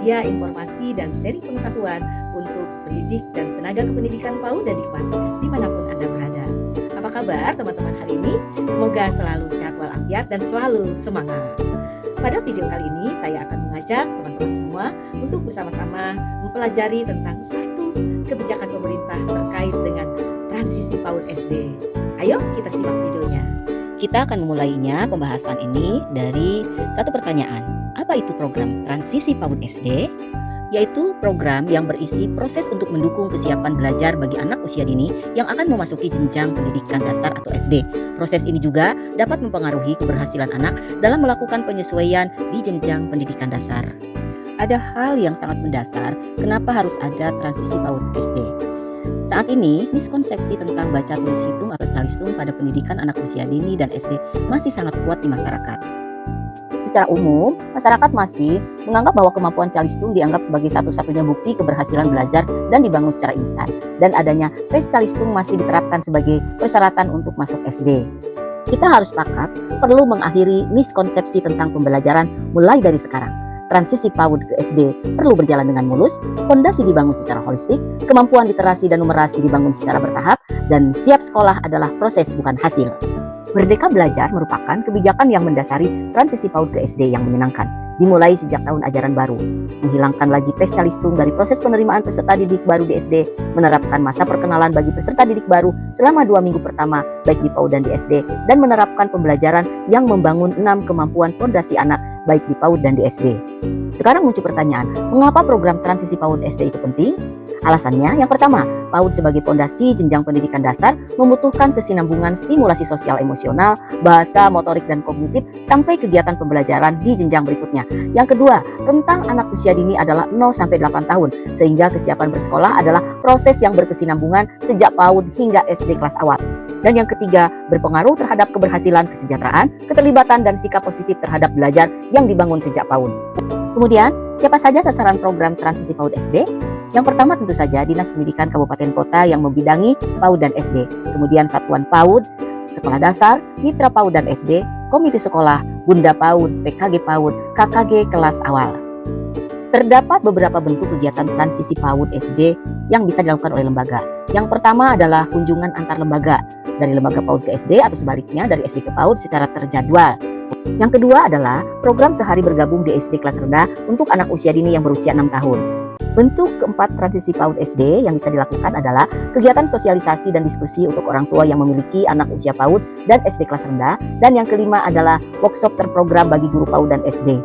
penyedia informasi dan seri pengetahuan untuk pendidik dan tenaga kependidikan PAUD dan Dikmas dimanapun Anda berada. Apa kabar teman-teman hari ini? Semoga selalu sehat walafiat dan selalu semangat. Pada video kali ini saya akan mengajak teman-teman semua untuk bersama-sama mempelajari tentang satu kebijakan pemerintah terkait dengan transisi PAUD SD. Ayo kita simak videonya. Kita akan memulainya pembahasan ini dari satu pertanyaan. Apa itu program transisi PAUD SD? Yaitu program yang berisi proses untuk mendukung kesiapan belajar bagi anak usia dini yang akan memasuki jenjang pendidikan dasar atau SD. Proses ini juga dapat mempengaruhi keberhasilan anak dalam melakukan penyesuaian di jenjang pendidikan dasar. Ada hal yang sangat mendasar kenapa harus ada transisi PAUD SD. Saat ini, miskonsepsi tentang baca tulis hitung atau calistung pada pendidikan anak usia dini dan SD masih sangat kuat di masyarakat. Secara umum, masyarakat masih menganggap bahwa kemampuan calistung dianggap sebagai satu-satunya bukti keberhasilan belajar dan dibangun secara instan. Dan adanya tes calistung masih diterapkan sebagai persyaratan untuk masuk SD. Kita harus sepakat perlu mengakhiri miskonsepsi tentang pembelajaran mulai dari sekarang. Transisi PAUD ke SD perlu berjalan dengan mulus, fondasi dibangun secara holistik, kemampuan literasi dan numerasi dibangun secara bertahap, dan siap sekolah adalah proses bukan hasil. Merdeka Belajar merupakan kebijakan yang mendasari transisi PAUD ke SD yang menyenangkan, dimulai sejak tahun ajaran baru. Menghilangkan lagi tes calistung dari proses penerimaan peserta didik baru di SD, menerapkan masa perkenalan bagi peserta didik baru selama 2 minggu pertama, baik di PAUD dan di SD, dan menerapkan pembelajaran yang membangun 6 kemampuan fondasi anak, baik di PAUD dan di SD. Sekarang muncul pertanyaan, mengapa program transisi PAUD SD itu penting? Alasannya, yang pertama, PAUD sebagai pondasi jenjang pendidikan dasar membutuhkan kesinambungan stimulasi sosial emosional, bahasa, motorik, dan kognitif sampai kegiatan pembelajaran di jenjang berikutnya. Yang kedua, rentang anak usia dini adalah 0-8 tahun, sehingga kesiapan bersekolah adalah proses yang berkesinambungan sejak PAUD hingga SD kelas awal. Dan yang ketiga, berpengaruh terhadap keberhasilan, kesejahteraan, keterlibatan, dan sikap positif terhadap belajar yang dibangun sejak PAUD. Kemudian, siapa saja sasaran program transisi PAUD SD? Yang pertama tentu saja Dinas Pendidikan Kabupaten Kota yang membidangi PAUD dan SD. Kemudian Satuan PAUD, Sekolah Dasar, Mitra PAUD dan SD, Komite Sekolah, Bunda PAUD, PKG PAUD, KKG kelas awal. Terdapat beberapa bentuk kegiatan transisi PAUD SD yang bisa dilakukan oleh lembaga. Yang pertama adalah kunjungan antar lembaga, dari lembaga PAUD ke SD atau sebaliknya dari SD ke PAUD secara terjadwal. Yang kedua adalah program sehari bergabung di SD kelas rendah untuk anak usia dini yang berusia 6 tahun. Bentuk keempat transisi PAUD SD yang bisa dilakukan adalah kegiatan sosialisasi dan diskusi untuk orang tua yang memiliki anak usia PAUD dan SD kelas rendah. Dan yang kelima adalah workshop terprogram bagi guru PAUD dan SD.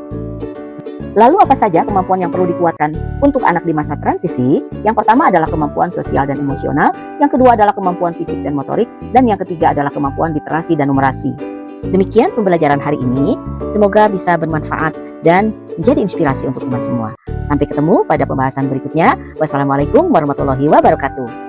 Lalu apa saja kemampuan yang perlu dikuatkan untuk anak di masa transisi? Yang pertama adalah kemampuan sosial dan emosional, yang kedua adalah kemampuan fisik dan motorik, dan yang ketiga adalah kemampuan literasi dan numerasi. Demikian pembelajaran hari ini, semoga bisa bermanfaat dan menjadi inspirasi untuk teman semua. Sampai ketemu pada pembahasan berikutnya. Wassalamualaikum warahmatullahi wabarakatuh.